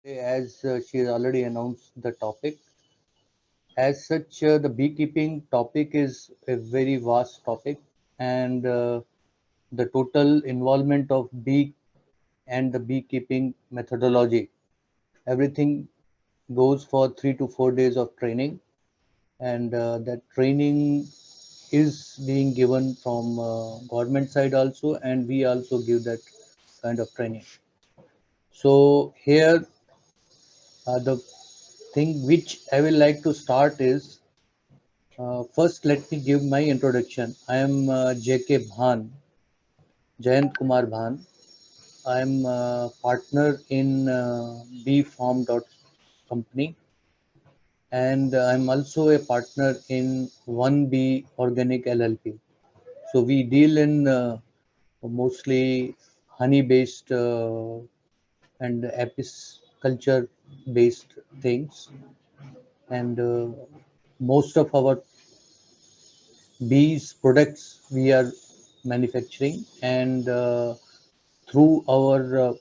As she has already announced the topic. As such, the beekeeping topic is a very vast topic, and the total involvement of bee and the beekeeping methodology, everything goes for 3 to 4 days of training, and that training is being given from government side also, and we also give that kind of training. So here, the thing which I will like to start is, first, let me give my introduction. I am J.K. Bhan, Jayant Kumar Bhan. I am a partner in Bfarm company, and I'm also a partner in 1B Organic LLP. So we deal in mostly honey-based and apiculture-based things, and most of our bees products we are manufacturing, and through our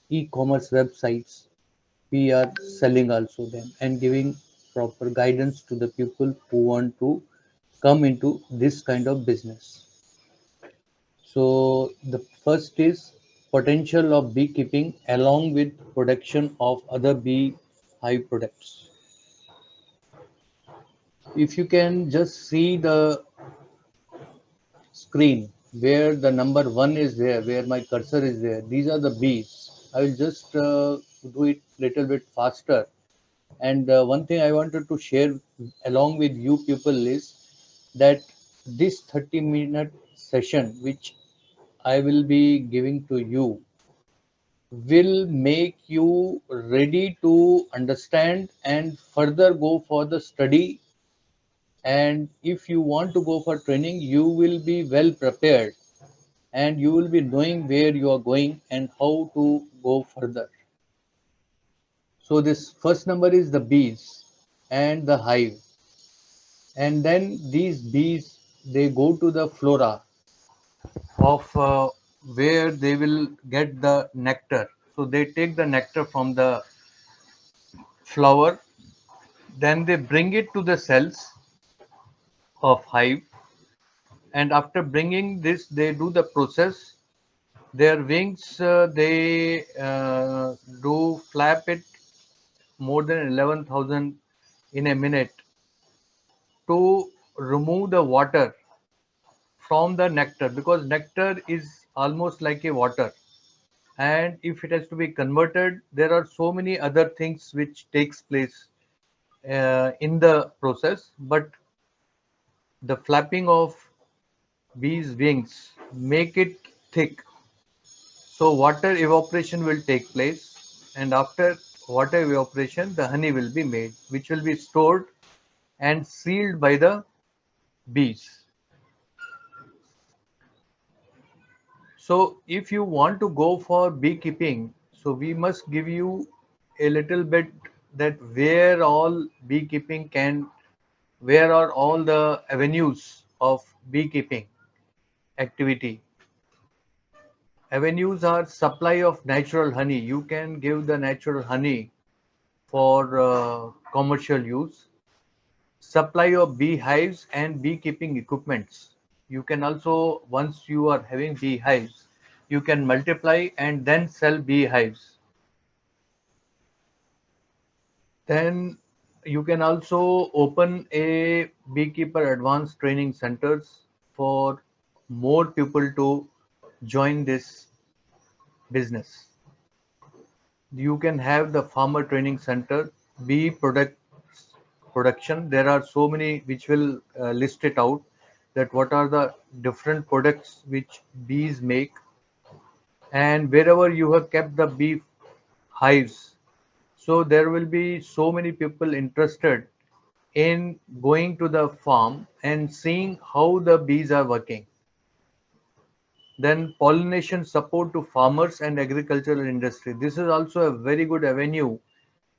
e-commerce websites we are selling also them and giving proper guidance to the people who want to come into this kind of business. So the first is potential of beekeeping along with production of other bee hive products. If you can just see the screen where the number one is there, where my cursor is there, these are the bees. I will just do it little bit faster. And one thing I wanted to share along with you people is that this 30-minute session, which I will be giving to you, will make you ready to understand and further go for the study. And if you want to go for training, you will be well prepared and you will be knowing where you are going and how to go further. So this first number is the bees and the hive, and then these bees, they go to the flora of where they will get the nectar. So they take the nectar from the flower, then they bring it to the cells of hive, and after bringing this, they do the process. Their wings, they do flap it more than 11,000 in a minute to remove the water from the nectar, because nectar is almost like a water, and if it has to be converted, there are so many other things which takes place in the process, but the flapping of bees wings make it thick, so water evaporation will take place, and after water evaporation the honey will be made, which will be stored and sealed by the bees. So if you want to go for beekeeping, so we must give you a little bit that where all beekeeping can, where are all the avenues of beekeeping activity. Avenues are supply of natural honey. You can give the natural honey for commercial use. Supply of beehives and beekeeping equipments. You can also, once you are having beehives, you can multiply and then sell beehives. Then you can also open a beekeeper advanced training centers for more people to join this business. You can have the farmer training center, bee production. There are so many which will list it out, that what are the different products which bees make, and wherever you have kept the bee hives, so there will be so many people interested in going to the farm and seeing how the bees are working. Then pollination support to farmers and agricultural industry. This is also a very good avenue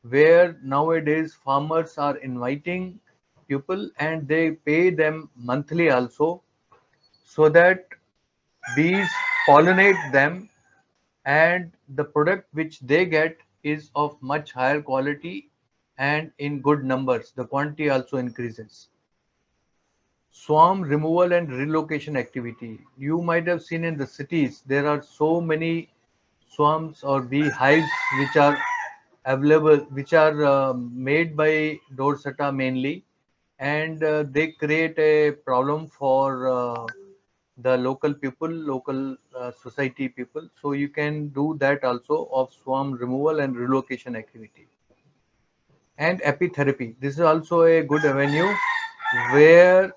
where nowadays farmers are inviting people and they pay them monthly also, so that bees pollinate them, and the product which they get is of much higher quality and in good numbers. The quantity also increases. Swarm removal and relocation activity. You might have seen in the cities there are so many swarms or beehives which are available, which are made by Dorsata mainly, and they create a problem for the local people, local society people. So you can do that also of swarm removal and relocation activity. And apitherapy. This is also a good avenue where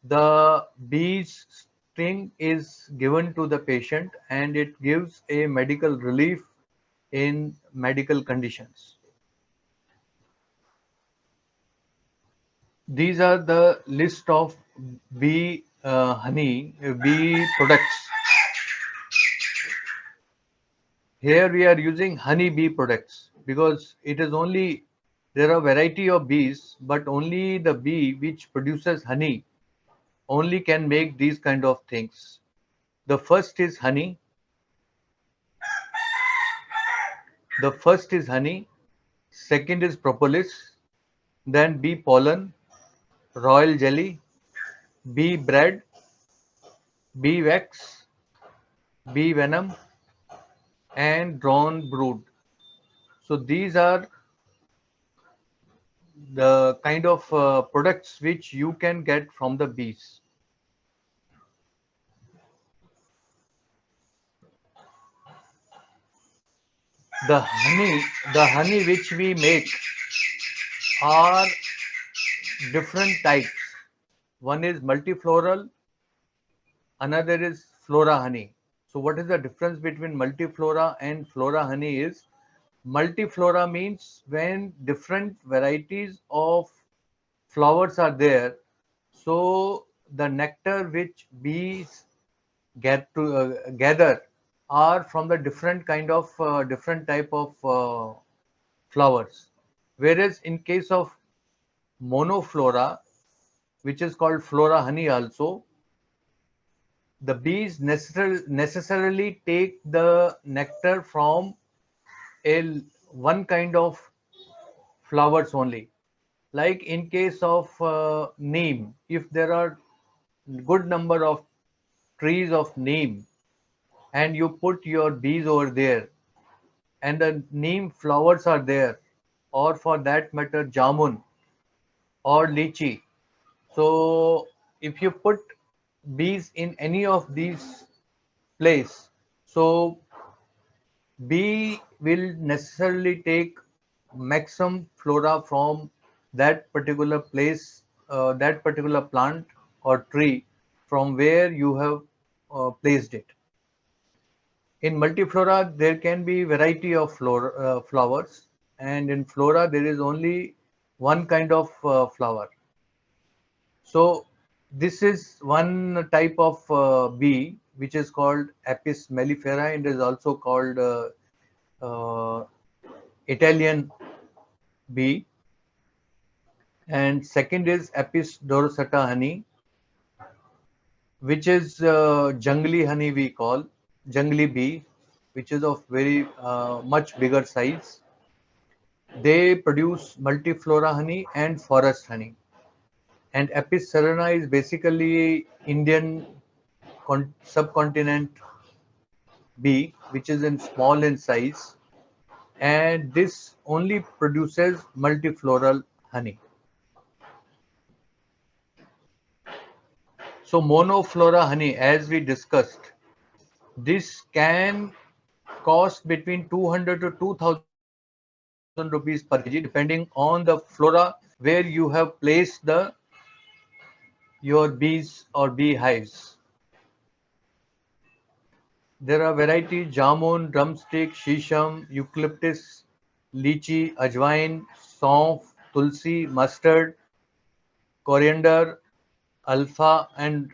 the bee's sting is given to the patient and it gives a medical relief in medical conditions. These are the list of bee honey, bee products. Here we are using honey bee products because it is only, there are variety of bees, but only the bee which produces honey only can make these kind of things. The first is honey. The first is honey. Second is propolis. Then bee pollen, royal jelly, bee bread, bee wax, bee venom, and drone brood. So these are the kind of products which you can get from the bees. The honey, the honey which we make are different types. One is multifloral, another is flora honey. So what is the difference between multiflora and flora honey is multiflora means when different varieties of flowers are there, so the nectar which bees get to gather are from the different kind of different type of flowers. Whereas in case of monoflora, which is called flora honey also, the bees necessarily take the nectar from a one kind of flowers only. Like in case of neem, if there are good number of trees of neem and you put your bees over there and the neem flowers are there, or for that matter jamun or lychee, so if you put bees in any of these place, so bee will necessarily take maximum flora from that particular place, that particular plant or tree from where you have placed it. In multiflora, there can be variety of flowers, and in flora, there is only one kind of flower. So this is one type of bee which is called Apis mellifera and is also called uh, Italian bee. And second is Apis dorsata honey, which is jungly honey we call, jungly bee, which is of very much bigger size. They produce multiflora honey and forest honey. And Apis cerana is basically Indian subcontinent bee, which is in small in size, and this only produces multifloral honey. So monoflora honey, as we discussed, this can cost between 200 to 2000 rupees per kg, depending on the flora where you have placed the your bees or beehives. There are varieties jamun, drumstick, shisham, eucalyptus, lychee, ajwain, saunf, tulsi, mustard, coriander, alpha, and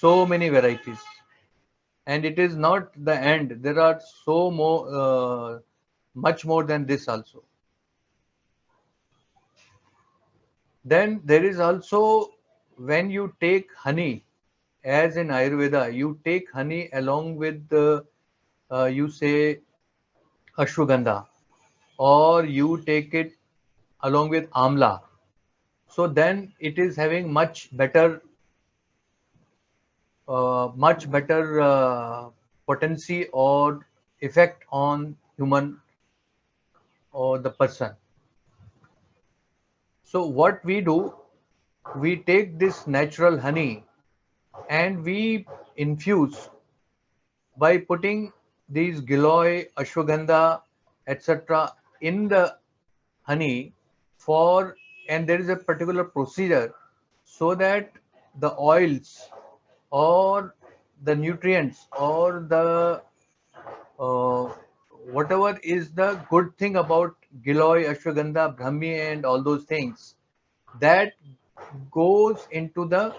so many varieties. And it is not the end. There are so more, much more than this also. Then there is also when you take honey, as in Ayurveda, you take honey along with the, you say ashwagandha. or you take it along with amla, so then it is having much better potency or effect on human or the person. So what we do, we take this natural honey and we infuse by putting these giloy, ashwagandha, etc. in the honey for, and there is a particular procedure so that the oils or the nutrients or the uh, whatever is the good thing about giloy, ashwagandha, brahmi and all those things, that goes into the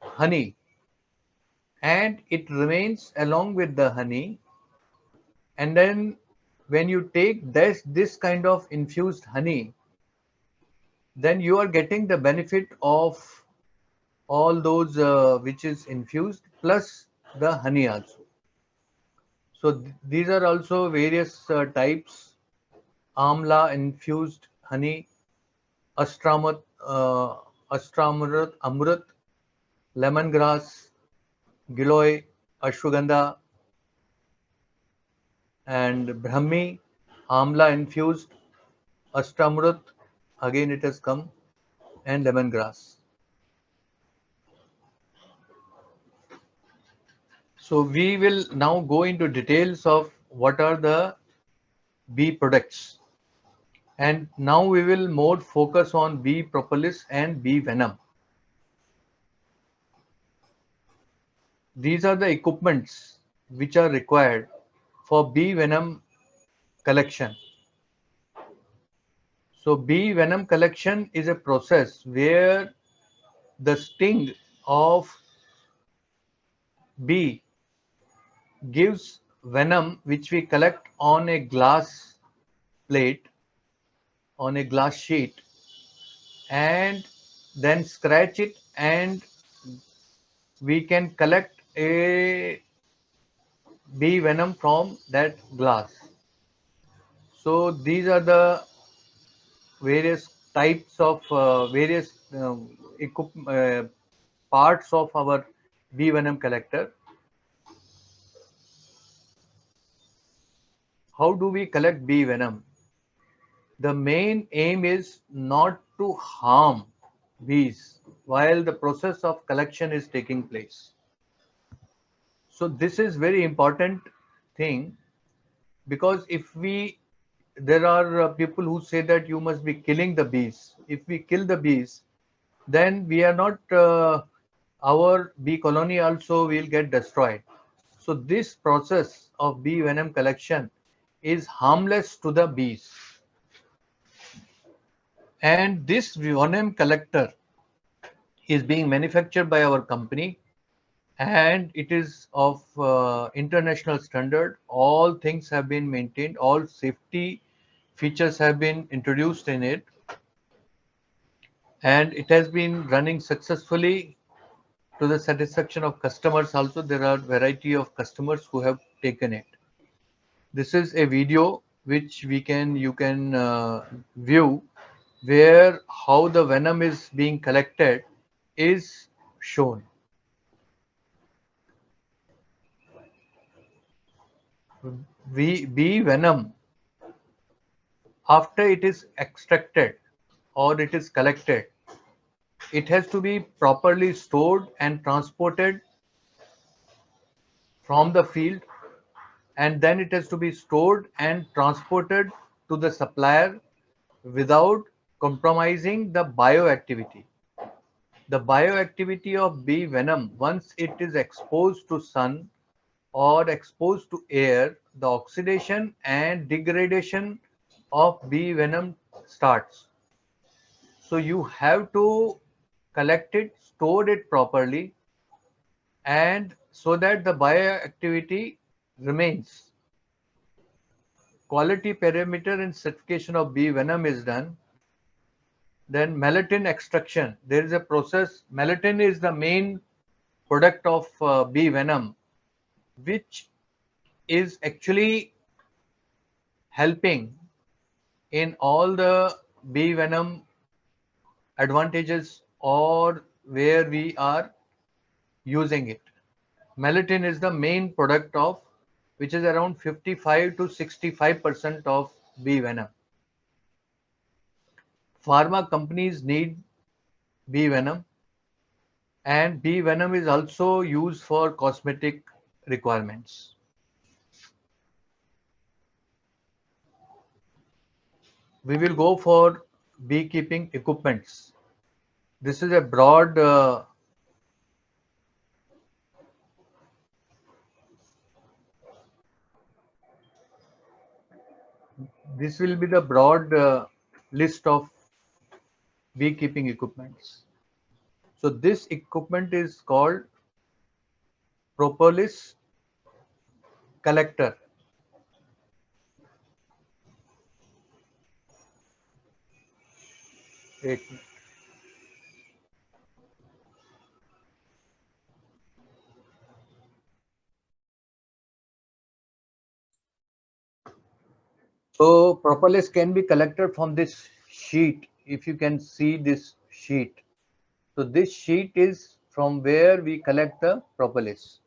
honey and it remains along with the honey. And then when you take this kind of infused honey, then you are getting the benefit of all those which is infused plus the honey also. So these are also various types: amla infused honey, astramat, uh, astramurat, amrit, lemongrass, giloy, ashwagandha, and brahmi, amla infused, astamrit, again it has come, and lemongrass. So we will now go into details of what are the bee products. And now we will more focus on bee propolis and bee venom. These are the equipments which are required for bee venom collection. So bee venom collection is a process where the sting of bee gives venom which we collect on a glass plate, on a glass sheet, and then scratch it, and we can collect a bee venom from that glass. So these are the various types of various parts of our bee venom collector. How do we collect bee venom? The main aim is not to harm bees while the process of collection is taking place. So this is very important thing, because if we, there are people who say that you must be killing the bees. If we kill the bees, then we are not, our bee colony also will get destroyed. So this process of bee venom collection is harmless to the bees. And this venom collector is being manufactured by our company, and it is of international standard. All things have been maintained, all safety features have been introduced in it, and it has been running successfully to the satisfaction of customers also. There are variety of customers who have taken it. This is a video which you can view, where how the venom is being collected is shown. Bee venom, after it is extracted or it is collected, it has to be properly stored and transported from the field, and then it has to be stored and transported to the supplier without compromising the bioactivity. The bioactivity of bee venom, once it is exposed to sun or exposed to air, the oxidation and degradation of bee venom starts. So you have to collect it, store it properly, and so that the bioactivity remains. Quality parameter and certification of bee venom is done. Then melatonin extraction. There is a process. Melatonin is the main product of bee venom, which is actually helping in all the bee venom advantages or where we are using it. Melatonin is the main product of which is around 55 to 65% of bee venom. Pharma companies need bee venom, and bee venom is also used for cosmetic requirements. We will go for beekeeping equipments. This is a broad this will be the broad list of beekeeping equipments. So this equipment is called propolis collector. Wait. So propolis can be collected from this sheet. If you can see this sheet. So this sheet is from where we collect the propolis.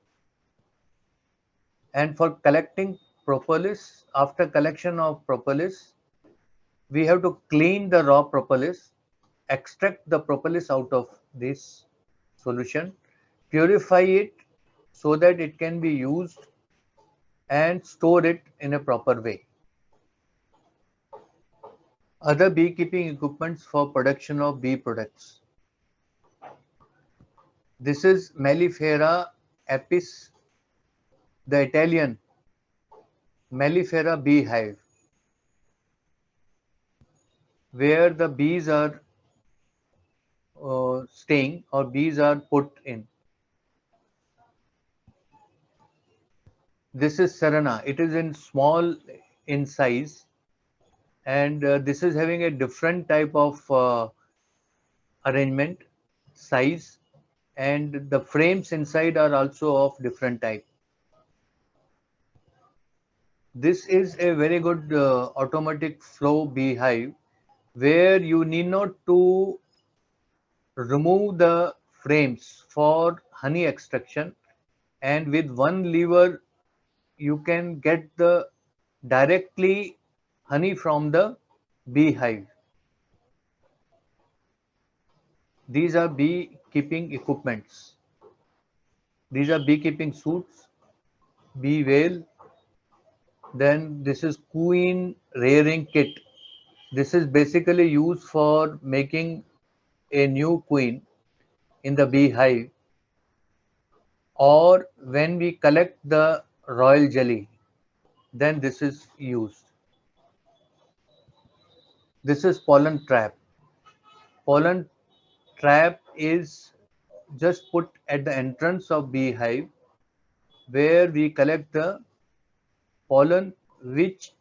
And for collecting propolis, after collection of propolis, we have to clean the raw propolis, extract the propolis out of this solution, purify it so that it can be used and store it in a proper way. Other beekeeping equipments for production of bee products. This is Mellifera apis, the Italian Mellifera beehive, where the bees are staying or bees are put in. This is Serena. It is in small in size, and this is having a different type of arrangement, size, and the frames inside are also of different type. This is a very good automatic flow beehive where you need not to remove the frames for honey extraction, and with one lever you can get the directly honey from the beehive. These are beekeeping equipments. These are beekeeping suits, bee whale. Then this is queen rearing kit. This is basically used for making a new queen in the beehive or when we collect the royal jelly, then this is used. This is pollen trap. Pollen trap is just put at the entrance of beehive where we collect the pollen which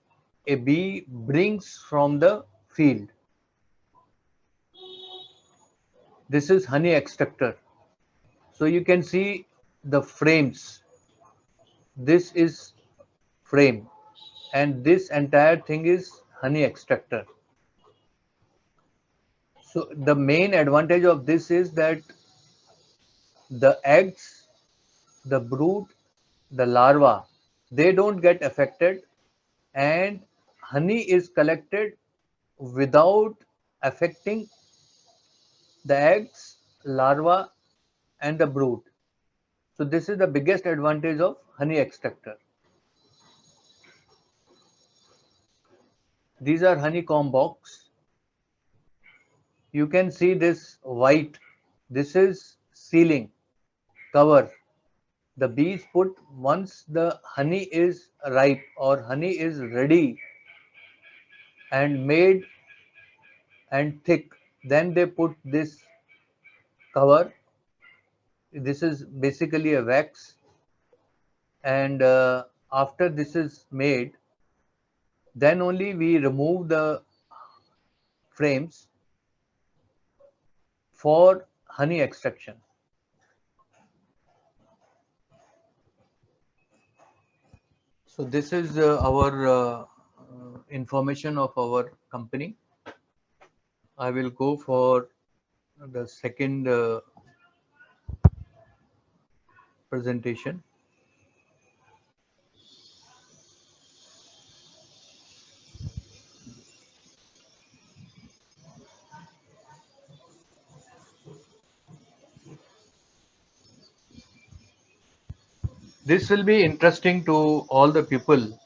a bee brings from the field. This is honey extractor. So you can see the frames. This is frame and this entire thing is honey extractor. So the main advantage of this is that the eggs, the brood, the larva, they don't get affected and honey is collected without affecting the eggs, larva and the brood. So this is the biggest advantage of honey extractor. These are honeycomb box. You can see this white. This is sealing cover. The bees put once the honey is ripe or honey is ready and made and thick, then they put this cover. This is basically a wax, and after this is made, then only we remove the frames for honey extraction. So this is our information of our company. I will go for the second presentation. This will be interesting to all the people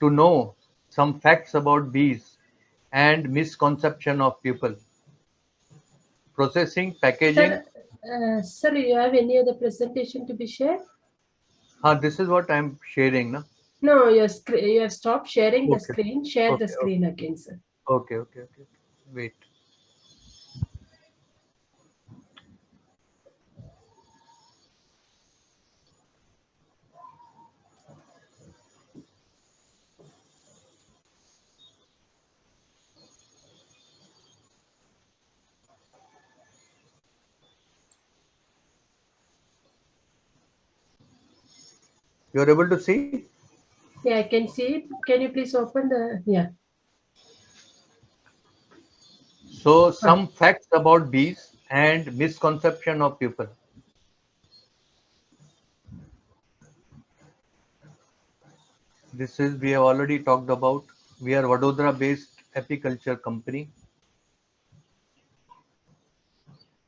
to know some facts about bees and misconception of people. Processing, packaging. Sir, sir, you have any other presentation to be shared? This is what I'm sharing. Na? No, you have stopped sharing the Okay, screen. Share the okay, screen again, sir. okay, okay, okay. Wait. You're able to see? Yeah, I can see it. Can you please open the, yeah. So, Ah, some facts about bees and misconception of people. This is we have already talked about. We are Vadodara based apiculture company,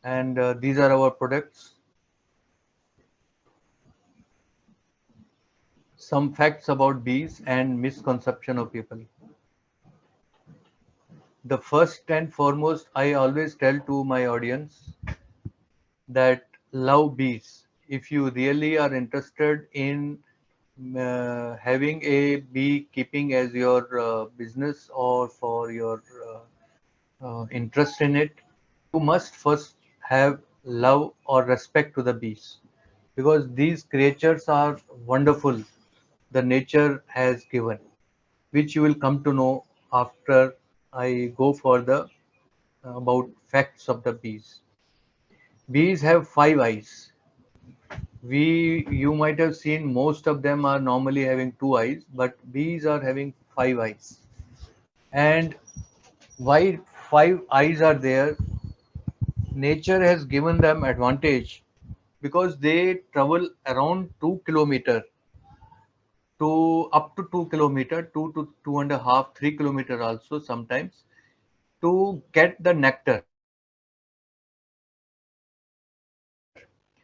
and these are our products. Some facts about bees and misconception of people. The first and foremost, I always tell to my audience that love bees. If you really are interested in having a beekeeping as your business or for your interest in it, you must first have love or respect to the bees because these creatures are wonderful. The nature has given, which you will come to know after I go for the about facts of the bees. Bees have five eyes. You might have seen most of them are normally having two eyes, but bees are having five eyes. And why five eyes are there? Nature has given them advantage because they travel around 2 kilometer to up to 2 kilometer, 2 to 2.5, 3 kilometer also sometimes to get the nectar.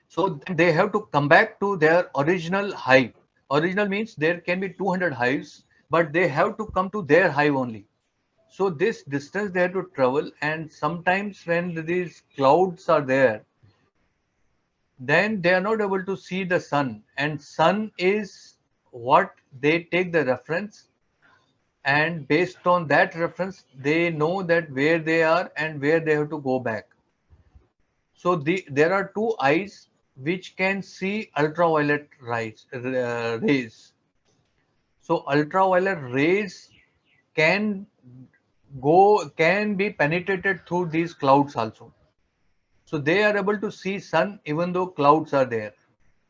So then they have to come back to their original hive. Original means there can be 200 hives, but they have to come to their hive only. So this distance they have to travel, and sometimes when these clouds are there, then they are not able to see the sun. And sun is what they take the reference, and based on that reference, they know that where they are and where they have to go back. So there are two eyes which can see ultraviolet rays. So ultraviolet rays can can be penetrated through these clouds also. So they are able to see sun even though clouds are there.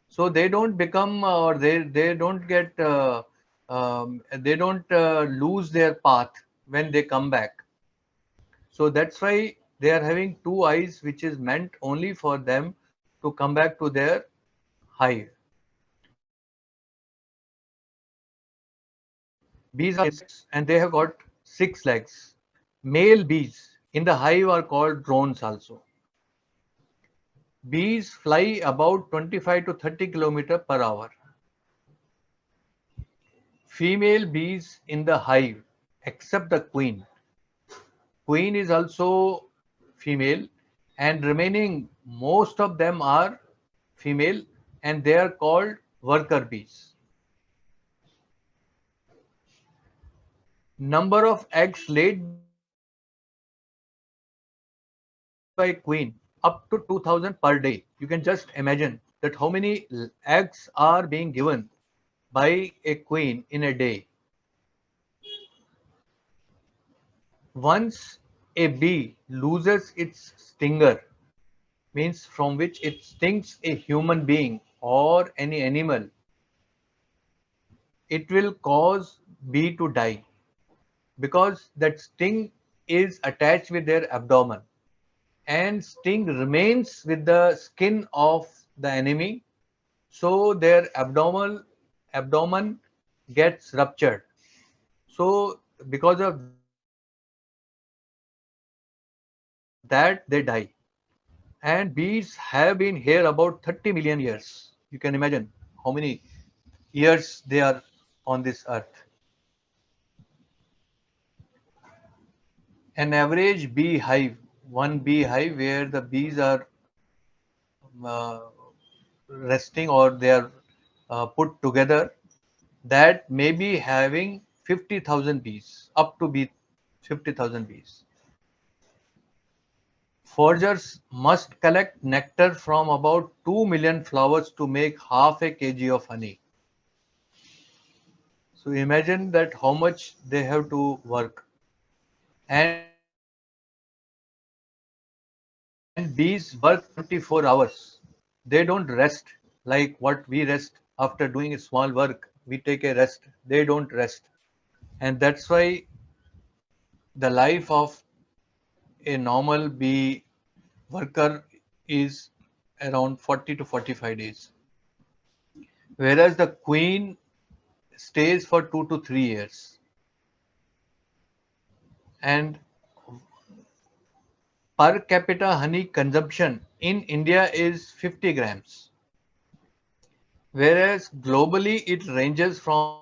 So they don't become or they don't get they don't lose their path when they come back. So that's why they are having two eyes, which is meant only for them to come back to their hive. Bees are insects and they have got 6 legs. Male bees in the hive are called drones also. Bees fly about 25 to 30 kilometer per hour. Female bees in the hive, except the queen. Queen is also female, and remaining most of them are female, and they are called worker bees. Number of eggs laid by queen up to 2000 per day. You can just imagine that how many eggs are being given by a queen in a day. Once a bee loses its stinger, means from which it stings a human being or any animal, it will cause bee to die. because that sting is attached with their abdomen, and sting remains with the skin of the enemy, so their abdomen gets ruptured. So because of that they die. And bees have been here about 30 million years. You can imagine how many years they are on this earth. An average beehive, one beehive where the bees are uh, resting or they are put together, that may be having 50,000 bees, up to be 50,000 bees. Foragers must collect nectar from about 2 million flowers to make half a kg of honey. So imagine that how much they have to work. And bees work 24 hours. They don't rest like what we rest after doing a small work. We take a rest. They don't rest. And that's why the life of a normal bee worker is around 40 to 45 days, whereas the queen stays for 2 to 3 years. And per capita honey consumption in India is 50 grams, whereas globally it ranges from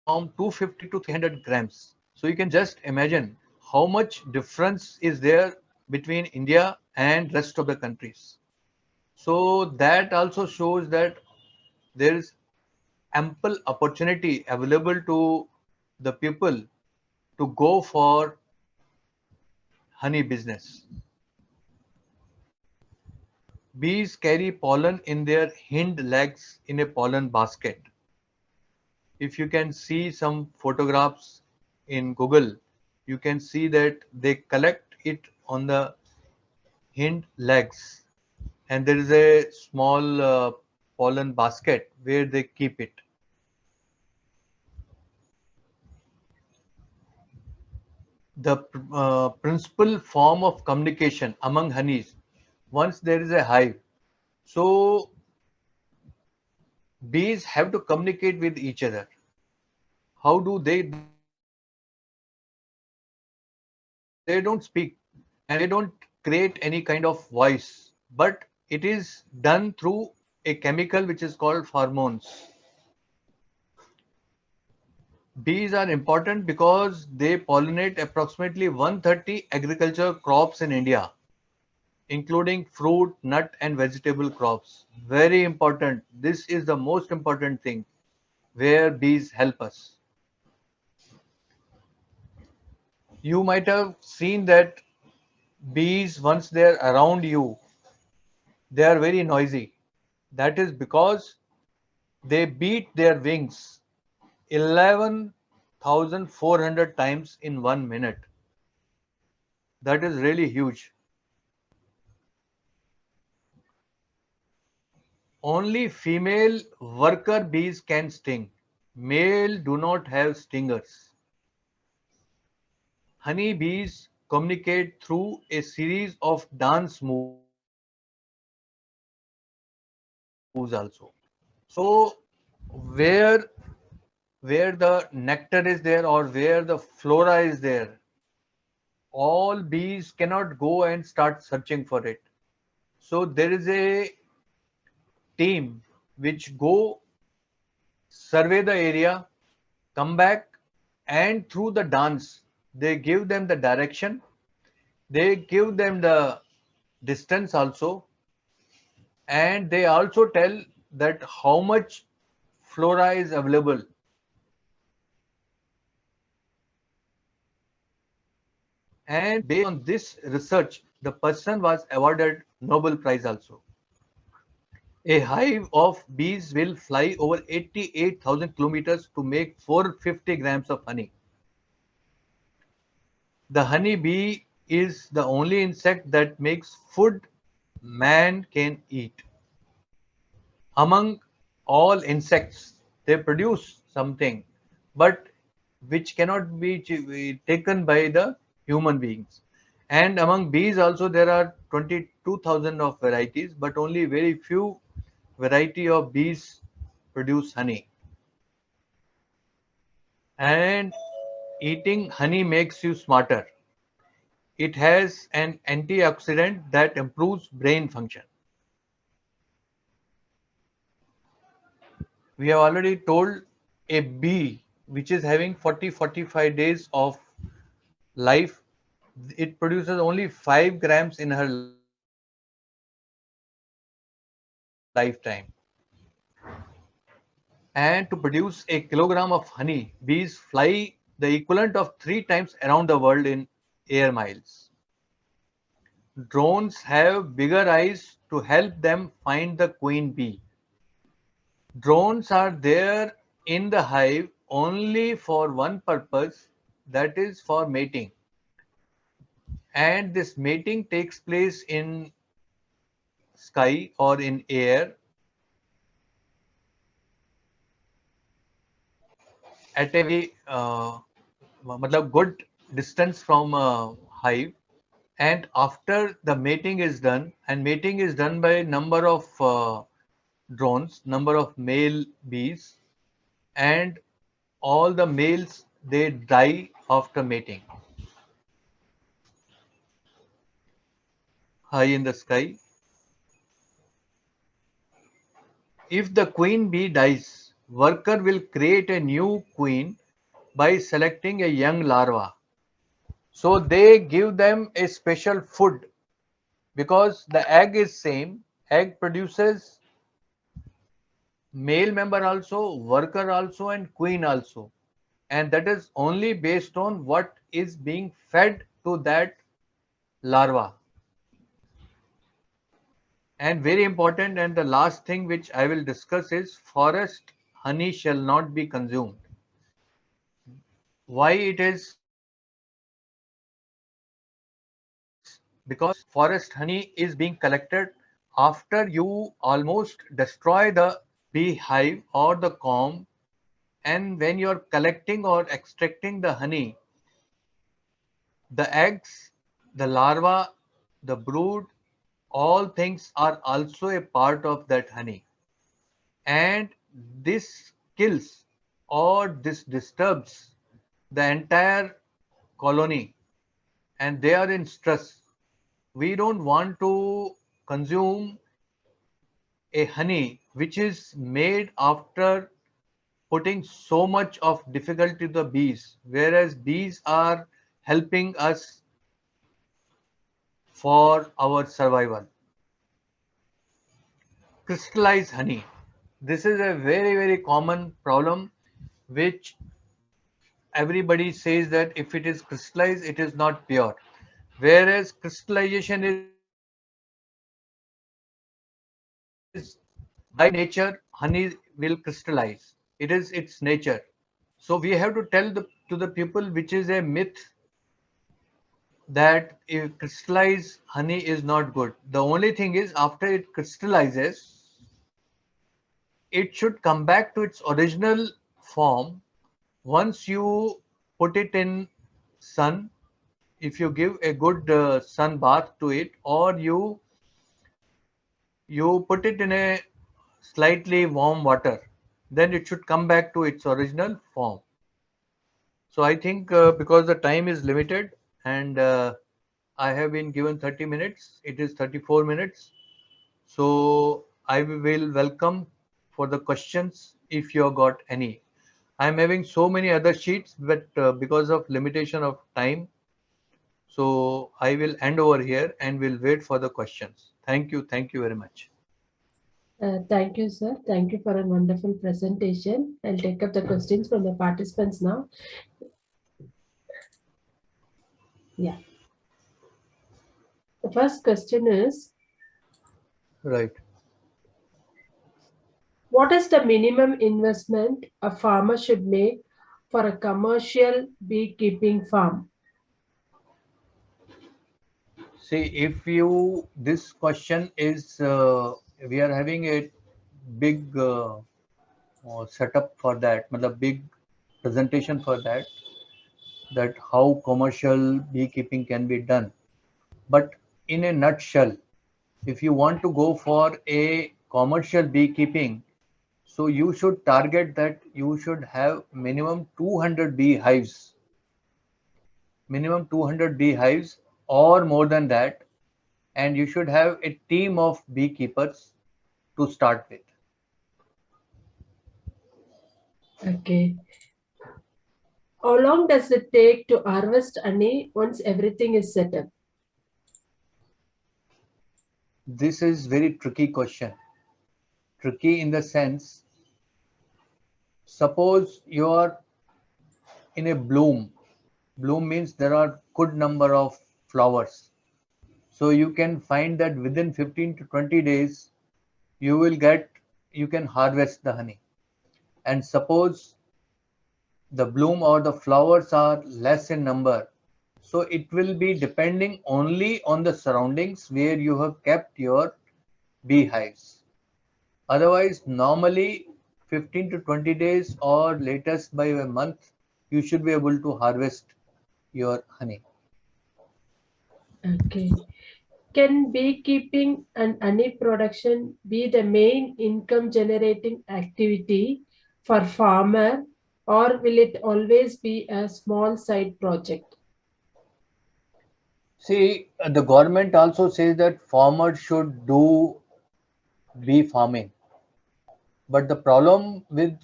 250 to 300 grams. So you can just imagine how much difference is there between India and rest of the countries. So that also shows that there is ample opportunity available to the people to go for honey business. Bees carry pollen in their hind legs in a pollen basket. If you can see some photographs in Google, you can see that they collect it on the hind legs, and there is a small pollen basket where they keep it. The principal form of communication among honeys, once there is a hive, so bees have to communicate with each other. How do they don't speak and they don't create any kind of voice, but it is done through a chemical which is called pheromones. Bees are important because they pollinate approximately 130 agricultural crops in India, including fruit, nut, and vegetable crops. Very important. This is the most important thing where bees help us. You might have seen that bees, once they're around you, they are very noisy. That is because they beat their wings 11,400 times in 1 minute. That is really huge. Only female worker bees can sting. Male do not have stingers. Honey bees communicate through a series of dance moves also. So where where the nectar is there or where the flora is there, all bees cannot go and start searching for it. So there is a team which go survey the area, come back, and through the dance, they give them the direction, they give them the distance also, and they also tell that how much flora is available. And based on this research, the person was awarded Nobel Prize also. A hive of bees will fly over 88,000 kilometers to make 450 grams of honey. The honey bee is the only insect that makes food man can eat. Among all insects, they produce something, but which cannot be taken by the human beings. And among bees also there are 22,000 of varieties, but only very few variety of bees produce honey. And eating honey makes you smarter. It has an antioxidant that improves brain function. We have already told a bee which is having 40-45 days of life, it produces only 5 grams in her lifetime. And to produce a kilogram of honey, bees fly the equivalent of 3 times around the world in air miles. Drones have bigger eyes to help them find the queen bee. Drones are there in the hive only for one purpose, that is for mating. And this mating takes place in sky or in air at a very matlab good distance from a hive. And after the mating is done, and mating is done by number of drones, number of male bees, and all the males they die after mating high in the sky. If the queen bee dies, worker will create a new queen by selecting a young larva. So they give them a special food because the egg is same. Egg produces male member also, worker also, and queen also. And that is only based on what is being fed to that larva. And very important, and the last thing which I will discuss is forest honey shall not be consumed. Why it is? Because forest honey is being collected after you almost destroy the beehive or the comb, and when you are collecting or extracting the honey, the eggs, the larva, the brood, all things are also a part of that honey. And this kills or this disturbs the entire colony, and they are in stress. We don't want to consume a honey which is made after putting so much of difficulty to the bees, whereas bees are helping us for our survival. Crystallized honey. This is a very, very common problem which everybody says that if it is crystallized, it is not pure. Whereas crystallization is by nature, honey will crystallize. It is its nature. So we have to tell to the people which is a myth that if crystallized honey is not good. The only thing is after it crystallizes, it should come back to its original form once you put it in sun. If you give a good sun bath to it, or you put it in a slightly warm water, then it should come back to its original form. So I think because the time is limited and I have been given 30 minutes, it is 34 minutes. So I will welcome for the questions if you have got any. I am having so many other sheets, but because of limitation of time, so I will end over here and will wait for the questions. Thank you. Thank you very much. Thank you, sir. Thank you for a wonderful presentation. I'll take up the questions from the participants now. Yeah. The first question is, Right. what is the minimum investment a farmer should make for a commercial beekeeping farm? See, if you, this question is, we are having a big setup for that, matlab big presentation for that how commercial beekeeping can be done. But in a nutshell, if you want to go for a commercial beekeeping, so you should target that you should have minimum 200 beehives or more than that, and you should have a team of beekeepers to start with. Okay. How long does it take to harvest honey once everything is set up? This is very tricky question. Tricky in the sense, suppose you are in a bloom. Bloom means there are good number of flowers. So you can find that within 15 to 20 days you will get you can harvest the honey. And suppose the bloom or the flowers are less in number, so it will be depending only on the surroundings where you have kept your beehives. Otherwise, normally 15 to 20 days or latest by a month, you should be able to harvest your honey. Okay. Can beekeeping and honey production be the main income generating activity for farmer, or will it always be a small side project? See, the government also says that farmers should do bee farming. But the problem with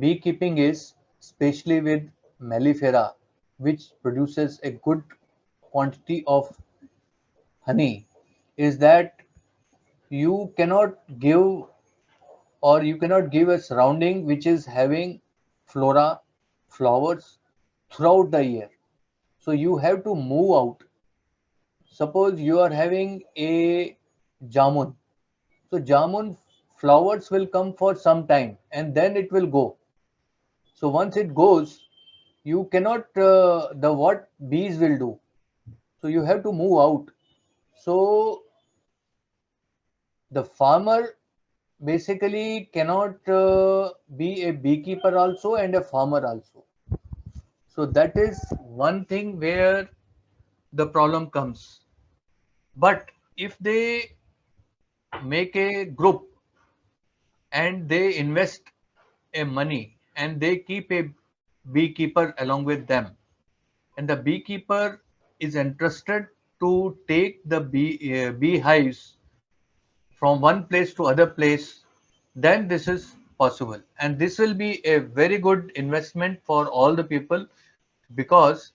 beekeeping is, especially with mellifera, which produces a good quantity of honey, is that you cannot give you cannot give a surrounding which is having flora, flowers throughout the year. So you have to move out. Suppose you are having a jamun. So jamun flowers will come for some time and then it will go. So once it goes, you cannot the what bees will do. So you have to move out. So the farmer basically cannot be a beekeeper also and a farmer also. So that is one thing where the problem comes. But if they make a group and they invest a money and they keep a beekeeper along with them, and the beekeeper is interested to take the beehives from one place to other place, then this is possible. And this will be a very good investment for all the people, because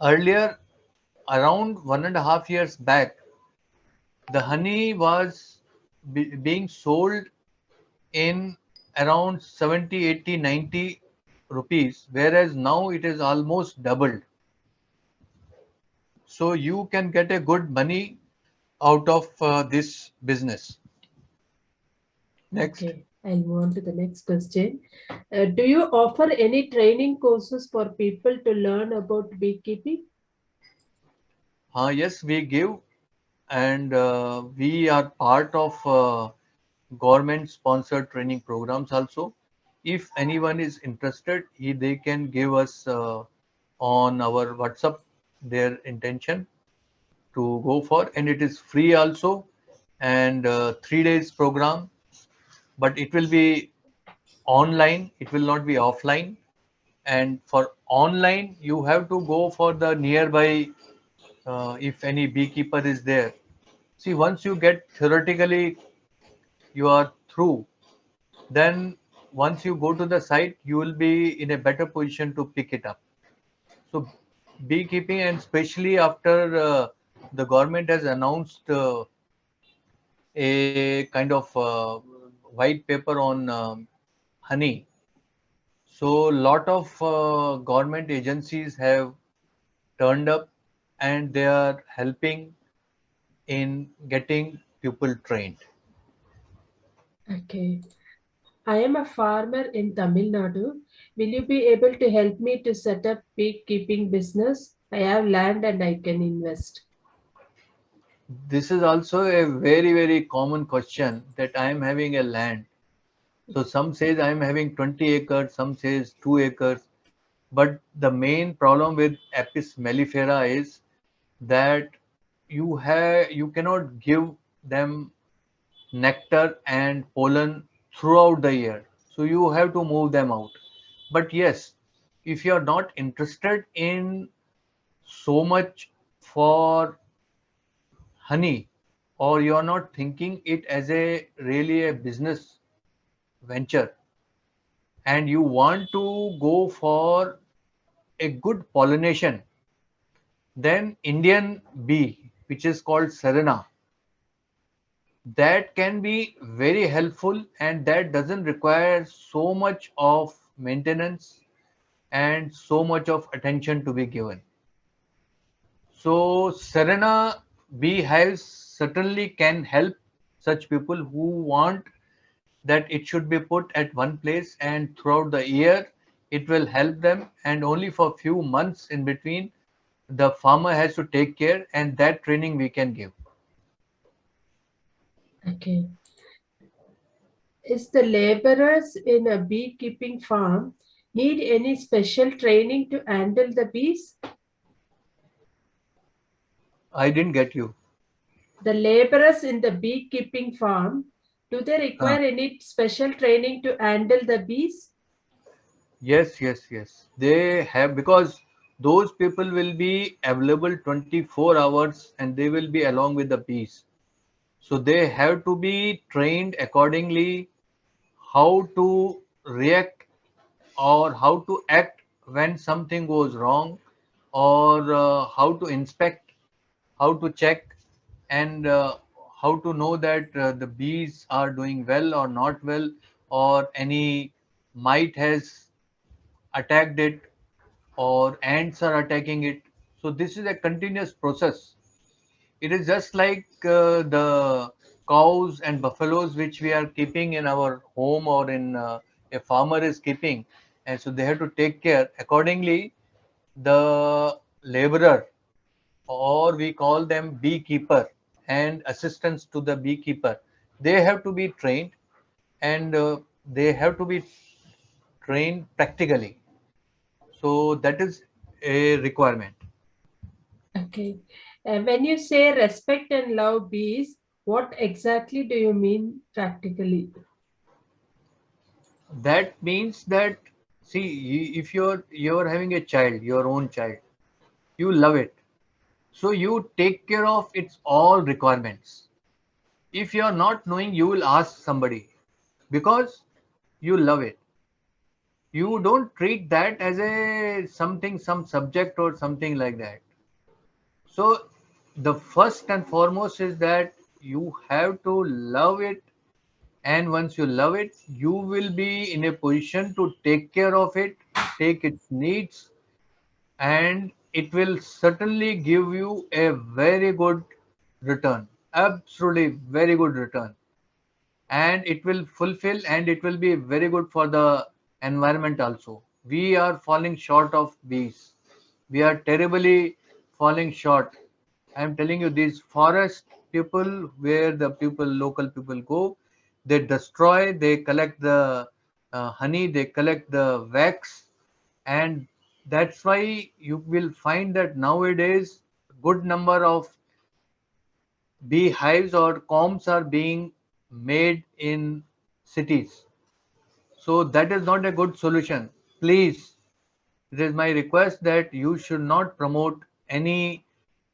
earlier, around 1.5 years back, the honey was being sold in around 70, 80, 90 rupees, whereas now it is almost doubled. So you can get a good money out of this business. Next. Okay, I'll move on to the next question. Do you offer any training courses for people to learn about beekeeping? Yes, we give, and we are part of government sponsored training programs also. If anyone is interested, they can give us on our WhatsApp their intention to go for, and it is free also, and 3 days program, but it will be online, it will not be offline. And for online, you have to go for the nearby, if any beekeeper is there. See, once you get theoretically, you are through, then once you go to the site, you will be in a better position to pick it up. So, beekeeping, and especially after the government has announced a kind of white paper on honey. So, lot of government agencies have turned up and they are helping in getting people trained. Okay. I am a farmer in Tamil Nadu. Will you be able to help me to set up beekeeping business? I have land and I can invest. This is also a very, very common question, that I am having a land. So some says I am having 20 acres, some says 2 acres. But the main problem with Apis mellifera is that you cannot give them nectar and pollen throughout the year. So you have to move them out. But yes, if you are not interested in so much for honey, or you are not thinking it as a really a business venture, and you want to go for a good pollination, then Indian bee, which is called Serena, that can be very helpful, and that doesn't require so much of maintenance and so much of attention to be given. So Serena beehives certainly can help such people who want that it should be put at one place, and throughout the year it will help them, and only for few months in between the farmer has to take care, and that training we can give. Okay. Is the laborers in a beekeeping farm need any special training to handle the bees? I didn't get you. The laborers in the beekeeping farm, do they Ah, require any special training to handle the bees? yes, yes, yes. They have, because those people will be available 24 hours and they will be along with the bees. So they have to be trained accordingly how to react or how to act when something goes wrong, or how to inspect, how to check, and how to know that the bees are doing well or not well, or any mite has attacked it, or ants are attacking it. So this is a continuous process. It is just like the cows and buffaloes which we are keeping in our home, or in a farmer is keeping, and so they have to take care accordingly. The laborer, or we call them beekeeper, and assistants to the beekeeper, they have to be trained, and they have to be trained practically. So that is a requirement. Okay. When you say respect and love bees, what exactly do you mean practically? That means that, see, if you're having a child, your own child, you love it, so you take care of its all requirements. If you're not knowing, you will ask somebody, because you love it. You don't treat that as a something, some subject or something like that. So the first and foremost is that you have to love it, and once you love it, you will be in a position to take care of it, take its needs, and it will certainly give you a very good return, absolutely very good return, and it will fulfill, and it will be very good for the environment also. We are falling short of bees, we are terribly falling short. I am telling you, these forest people, where the people, local people go, they destroy, they collect the honey, they collect the wax, and that's why you will find that nowadays good number of beehives or combs are being made in cities. So that is not a good solution. Please, it is my request that you should not promote any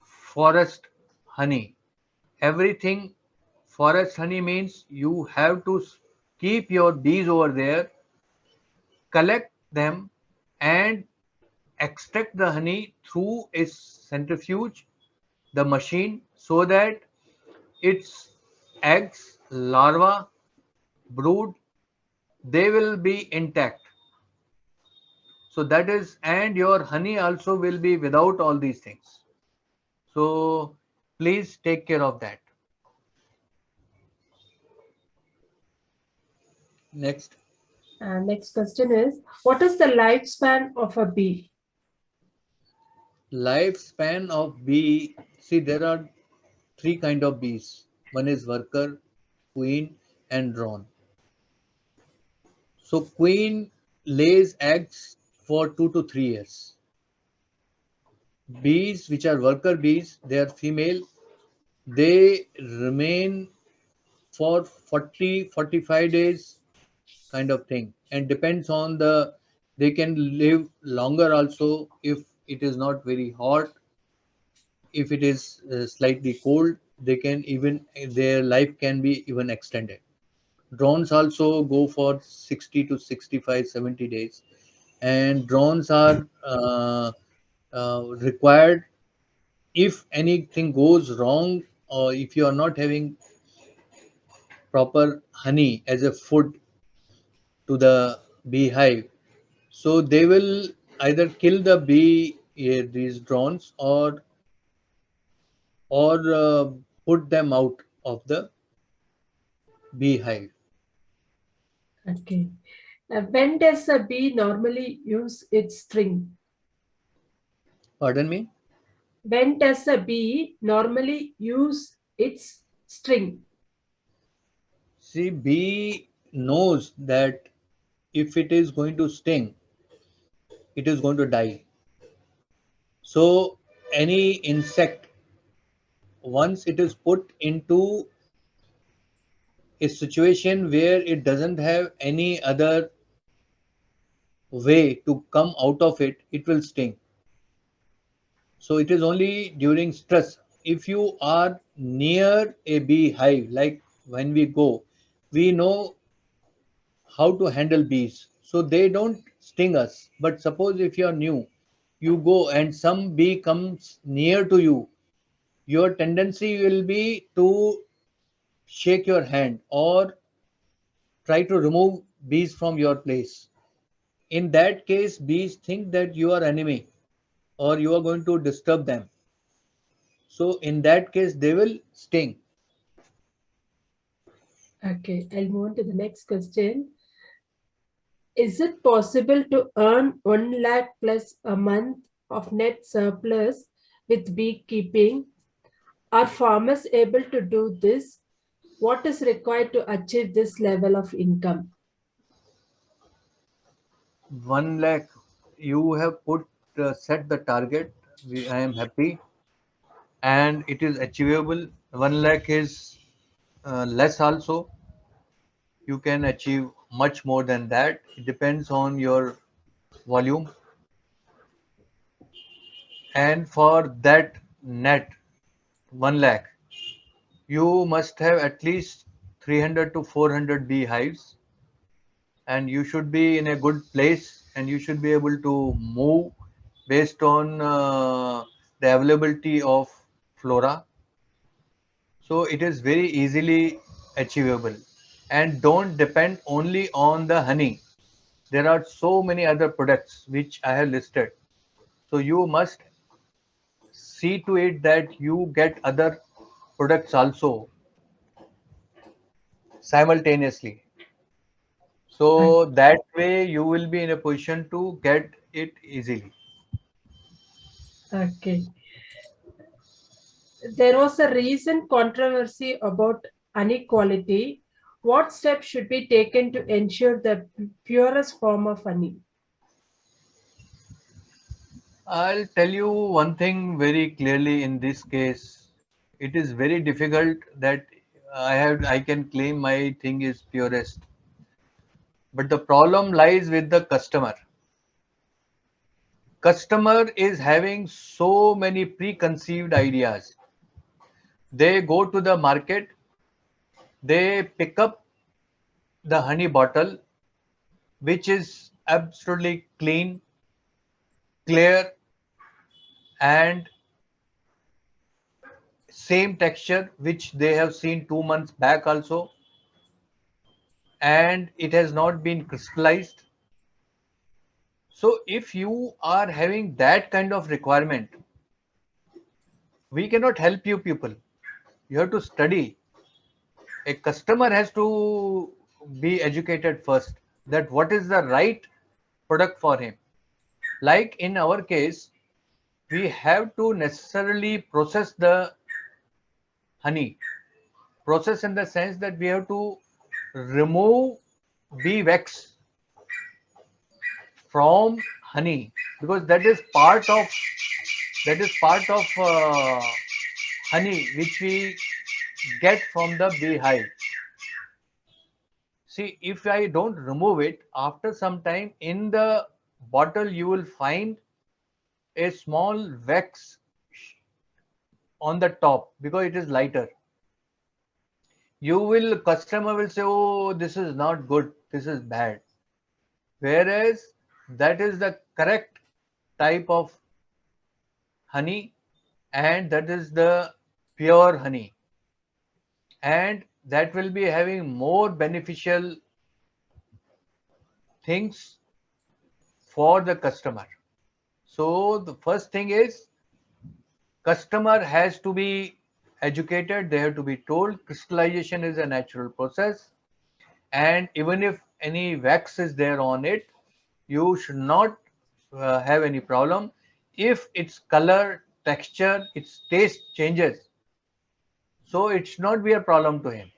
forest honey. Everything forest honey means you have to keep your bees over there, collect them, and extract the honey through a centrifuge, the machine, so that its eggs, larva, brood, they will be intact. So that is, and your honey also will be without all these things. So please take care of that. Next. Next question is, what is the lifespan of a bee? Lifespan of bee. See, there are three of bees. One is worker, queen, and drone. So queen lays eggs for 2 to 3 years. Bees, which are worker bees, they are female. They remain for 40-45 days kind of thing, and depends on the, they can live longer also if it is not very hot. If it is slightly cold, they can even, their life can be even extended. Drones also go for 60 to 65, 70 days, and drones are required if anything goes wrong, or if you are not having proper honey as a food to the beehive. So they will either kill the bee, these drones, or put them out of the beehive. Okay. When does a bee normally use its string? Pardon me. When does a bee normally use its string? See, bee knows that if it is going to sting, it is going to die. So any insect, once it is put into a situation where it doesn't have any other way to come out of it, it will sting. So it is only during stress. If you are near a beehive, like when we go, we know how to handle bees. So they don't sting us. But suppose if you are new, you go and some bee comes near to you, your tendency will be to shake your hand or try to remove bees from your place. In that case, bees think that you are enemy or you are going to disturb them. So in that case, they will sting. Okay, I'll move on to the next question. Is it possible to earn 1 lakh plus a month of net surplus with beekeeping? Are farmers able to do this? What is required to achieve this level of income? 1 lakh, you have put set the target. I am happy, and it is achievable. 1 lakh is less also. You can achieve much more than that. It depends on your volume, and for that net 1 lakh, you must have at least 300 to 400 beehives, and you should be in a good place, and you should be able to move based on the availability of flora. So it is very easily achievable, and don't depend only on the honey. There are so many other products which I have listed, so you must see to it that you get other products also simultaneously. So that way you will be in a position to get it easily. Okay. There was a recent controversy about inequality. What steps should be taken to ensure the purest form of honey? I'll tell you one thing very clearly in this case. It is very difficult that I can claim my thing is purest. But the problem lies with the customer. Customer is having so many preconceived ideas. They go to the market, they pick up the honey bottle, which is absolutely clean, clear, and same texture which they have seen 2 months back also, and it has not been crystallized. So if you are having that kind of requirement, we cannot help you people. You have to study. A customer has to be educated first, that what is the right product for him. Like in our case, we have to necessarily process the honey. Process in the sense that we have to remove bee wax. from honey, because that is part of honey which we get from the beehive. See, if I don't remove it, after some time in the bottle you will find a small wax on the top because it is lighter. Customer will say, oh, this is not good, this is bad. Whereas that is the correct type of honey, and that is the pure honey, and that will be having more beneficial things for the customer. So the first thing is, customer has to be educated, they have to be told crystallization is a natural process, and even if any wax is there on it, you should not have any problem. If its color, texture, its taste changes, so it should not be a problem to him.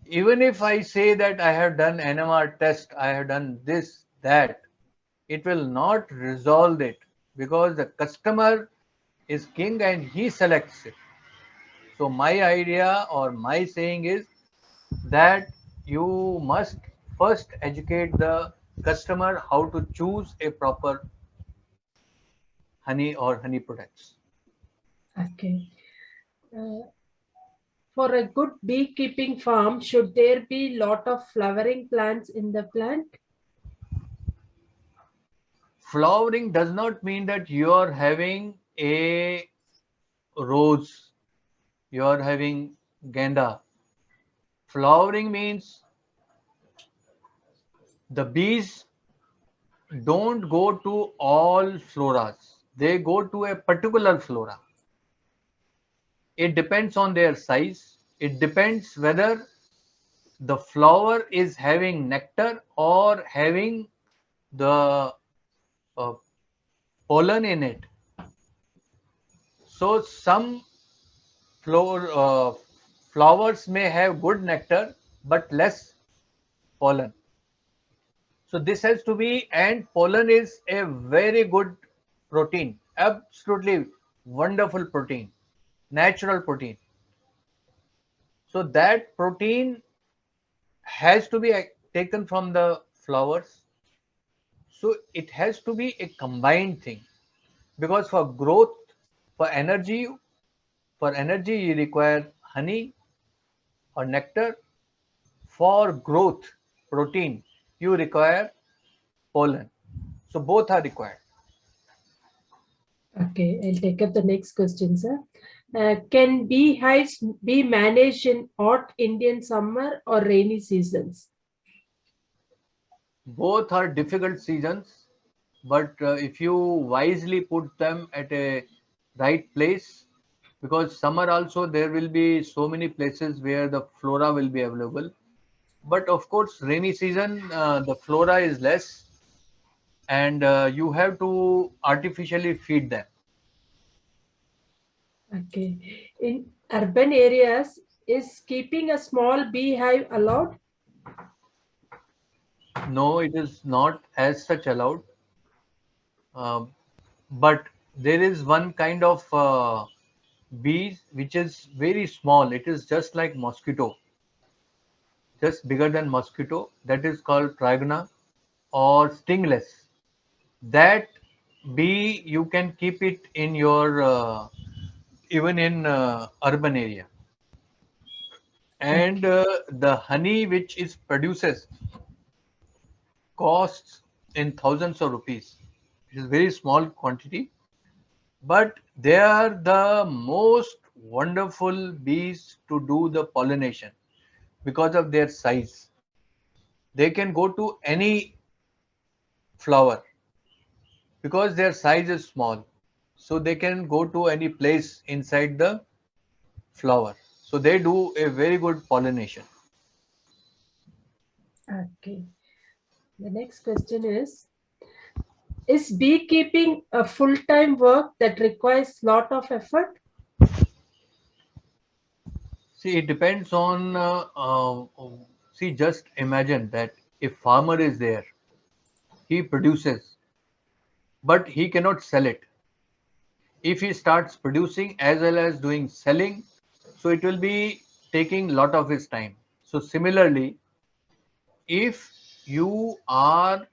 Even if I say that I have done NMR test, I have done this, that, it will not resolve it, because the customer is king and he selects it. So my idea or my saying is that you must first educate the customer how to choose a proper honey or honey products. Okay. Uh, for a good beekeeping farm, should there be lot of flowering plants in the plant? Flowering does not mean that you are having a rose, you are having ganda. Flowering means the bees don't go to all floras, they go to a particular flora. It depends on their size, it depends whether the flower is having nectar or having the uh, pollen in it. So some flower, flowers may have good nectar but less pollen. So this has to be, and pollen is a very good protein, absolutely wonderful protein, natural protein. So that protein has to be taken from the flowers. So it has to be a combined thing, because for growth, for energy, you require honey or nectar. For growth, protein, you require pollen. So both are required. Okay, I'll take up the next question, sir. Can beehives be managed in hot Indian summer or rainy seasons? Both are difficult seasons, but if you wisely put them at a right place, because summer also there will be so many places where the flora will be available. But of course, rainy season, the flora is less, and you have to artificially feed them. Okay. In urban areas, is keeping a small beehive allowed? No, it is not as such allowed. Um, but there is one kind of bee which is very small. It is just like mosquito, just bigger than mosquito. That is called trigona or stingless. That bee you can keep it in your even in urban area, and Okay. the honey which is produces costs in thousands of rupees. It is very small quantity, but they are the most wonderful bees to do the pollination because of their size. They can go to any flower because their size is small. So they can go to any place inside the flower. So they do a very good pollination. Okay. The next question is beekeeping a full-time work that requires lot of effort? See, it depends on, see, just imagine that a farmer is there he produces, but he cannot sell it. If he starts producing as well as doing selling, so it will be taking lot of his time. So similarly, if you are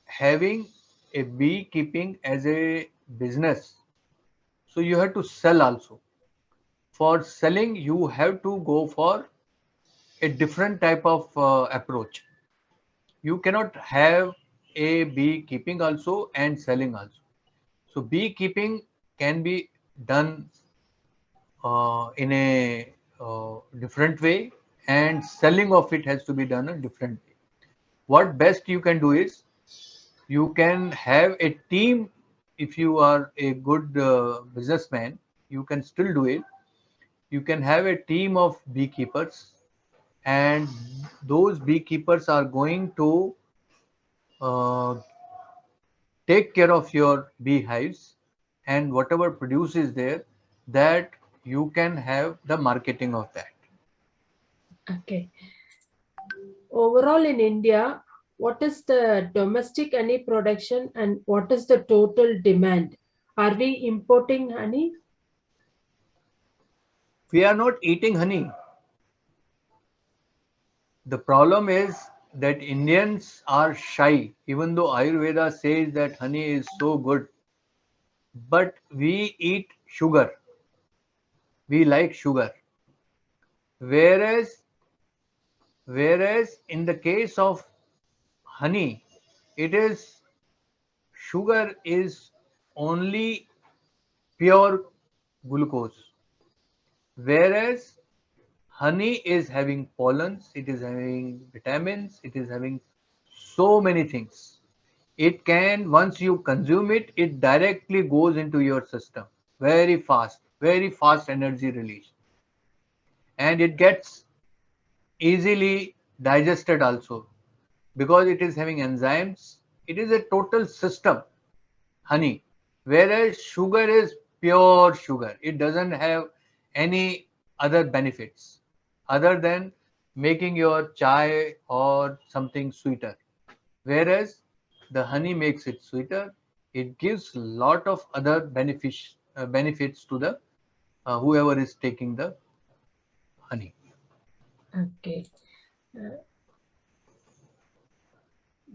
having a beekeeping as a business, so you have to sell also. For selling, you have to go for a different type of approach. You cannot have a beekeeping also and selling also. So beekeeping can be done in a different way, and selling of it has to be done a different way. What best you can do is you can have a team. If you are a good businessman, you can still do it. You can have a team of beekeepers, and those beekeepers are going to uh, take care of your beehives, and whatever produce is there, that you can have the marketing of that. Okay. Overall in India, what is the domestic honey production and what is the total demand? Are we importing honey? We are not eating honey. The problem is that Indians are shy, even though Ayurveda says that honey is so good, but we eat sugar. We like sugar. Whereas, whereas in the case of honey, it is sugar is only pure glucose. Whereas honey is having pollens, it is having vitamins, it is having so many things. It can, once you consume it, it directly goes into your system very fast energy release, and it gets easily digested also because it is having enzymes. It is a total system, honey. Whereas sugar is pure sugar, it doesn't have any other benefits other than making your chai or something sweeter. Whereas the honey makes it sweeter, it gives lot of other benefits to the whoever is taking the honey. Okay. Uh,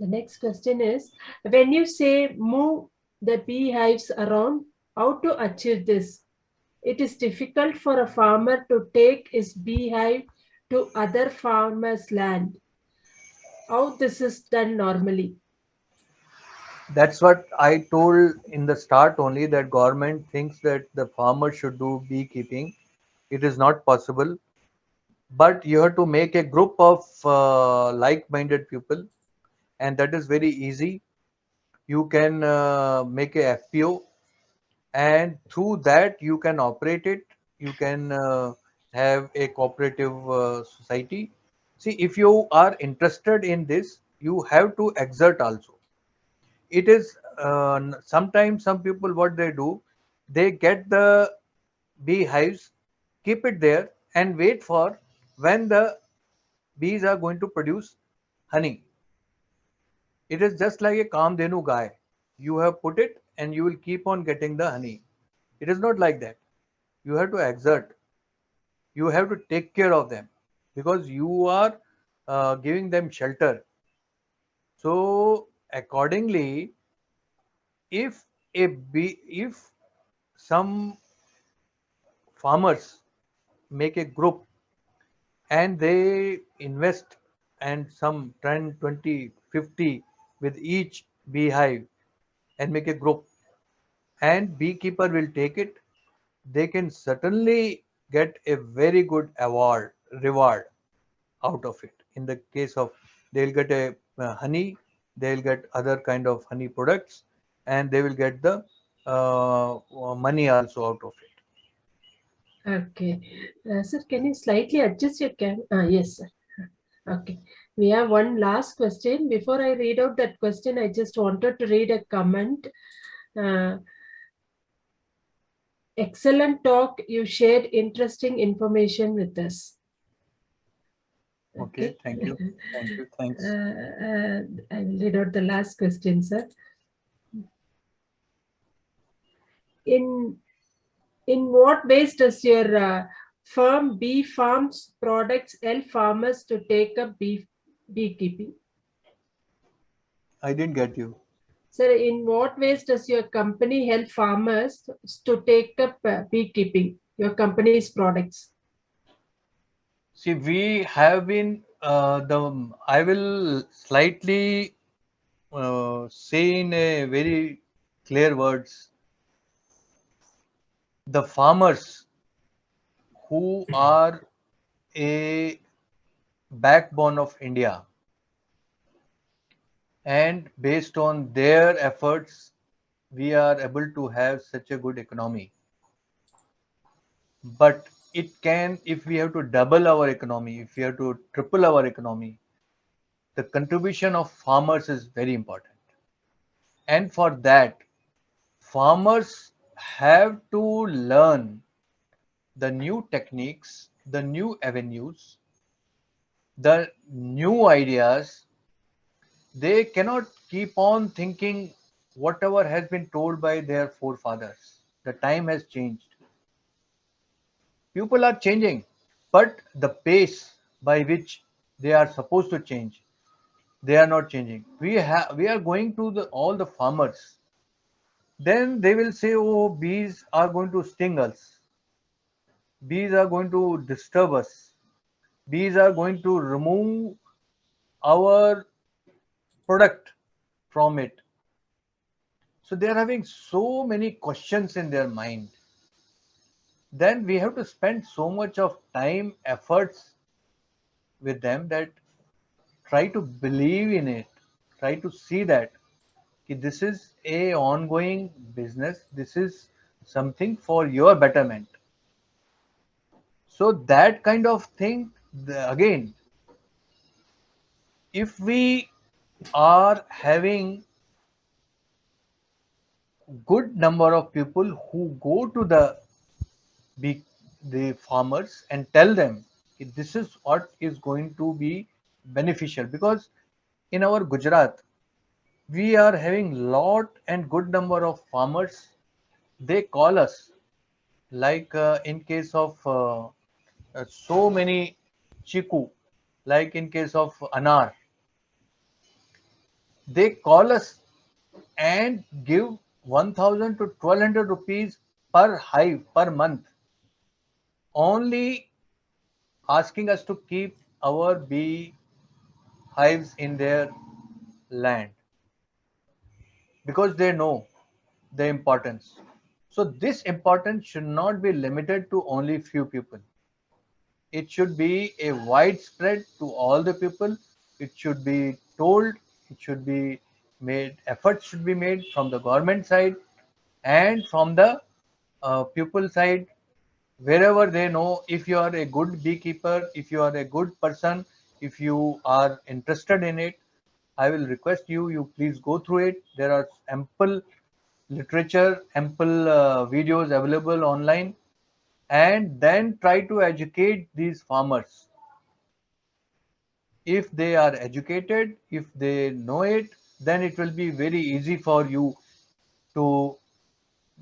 the next question is, when you say move the beehives around, how to achieve this? It is difficult for a farmer to take his beehive to other farmers' land. How this is done normally? That's what I told in the start only, that government thinks that the farmer should do beekeeping. It is not possible, but you have to make a group of like-minded people, and that is very easy. You can make a FPO, and through that you can operate it. You can have a cooperative society. See, if you are interested in this, you have to exert also. It is sometimes some people, what they do, they get the beehives, keep it there, and wait for when the bees are going to produce honey. It is just like a kamdenu guy. You have put it and you will keep on getting the honey. It is not like that. You have to exert. You have to take care of them because you are giving them shelter. So accordingly, if if some farmers make a group and they invest, and some 10, 20, 50 with each beehive, and make a group, and beekeeper will take it, they can certainly get a very good award reward out of it. In the case of, they'll get a honey, they'll get other kind of honey products, and they will get the money also out of it. Okay. Sir, can you slightly adjust your cam? Yes, sir. Okay. We have one last question. Before I read out that question, I just wanted to read a comment. Uh, Excellent talk. You shared interesting information with us. Okay, Okay. thank you. Thank you. Thanks. I will read out the last question, sir. In in what ways does your firm Bee Farms products help farmers to take up beekeeping? I didn't get you. Sir, in what ways does your company help farmers to take up beekeeping, your company's products? See, we have been the. I will slightly say in a very clear words. The farmers who are a backbone of India, and based on their efforts, we are able to have such a good economy. But it can, if we have to double our economy, if we have to triple our economy, the contribution of farmers is very important. And for that, farmers have to learn the new techniques, the new avenues, the new ideas. They cannot keep on thinking whatever has been told by their forefathers. The time has changed. People are changing, but the pace by which they are supposed to change, they are not changing. We are going to the all the farmers. Then they will say, "Oh, bees are going to sting us. Bees are going to disturb us. Bees are going to remove our product from it." So they are having so many questions in their mind. Then we have to spend so much of time, efforts with them that try to believe in it, try to see that this is a ongoing business, this is something for your betterment. So that kind of thing, again, if we are having good number of people who go to be the farmers and tell them this is what is going to be beneficial, because in our Gujarat we are having lot and good number of farmers. They call us, like in case of so many chiku, like in case of anar, they call us and give 1000 to 1200 rupees per hive per month, only asking us to keep our bee hives in their land, because they know the importance. So this importance should not be limited to only few people. It should be a widespread to all the people. It should be told, it should be made, efforts should be made from the government side and from the people side, wherever they know. If you are a good beekeeper, if you are a good person, if you are interested in it, I will request you, you please go through it. There are ample literature, ample videos available online, and then try to educate these farmers. If they are educated, if they know it, then it will be very easy for you to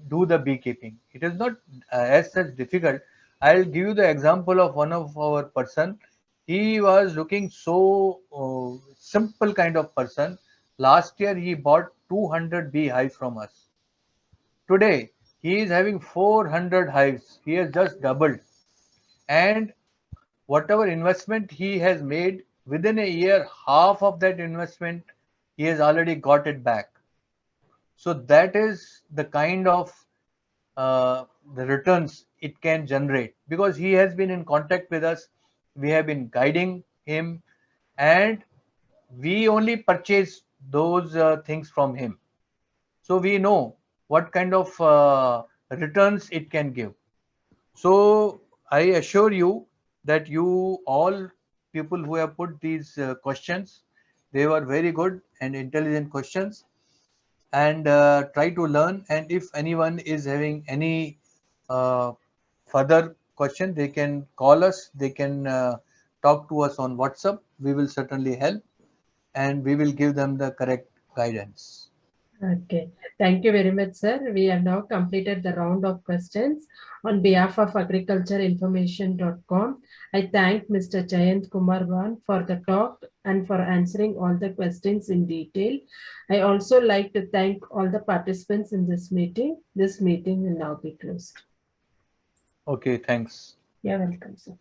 do the beekeeping. It is not as such difficult. I'll give you the example of one of our person. He was looking so simple kind of person. Last year he bought 200 beehives from us. Today he is having 400 hives. He has just doubled. And whatever investment he has made, within a year, half of that investment he has already got it back. So that is the kind of uh, the returns it can generate, because he has been in contact with us. We have been guiding him, and we only purchase those things from him. So we know what kind of returns it can give. So I assure you that you all people who have put these questions, they were very good and intelligent questions, and try to learn. And if anyone is having any uh, further question, they can call us, they can talk to us on WhatsApp. We will certainly help and we will give them the correct guidance. Okay. Thank you very much, sir. We have now completed the round of questions. On behalf of agricultureinformation.com, I thank Mr. Jayant Kumar Bhan for the talk and for answering all the questions in detail. I also like to thank all the participants in this meeting. This meeting will now be closed. Okay, thanks. You're welcome, sir.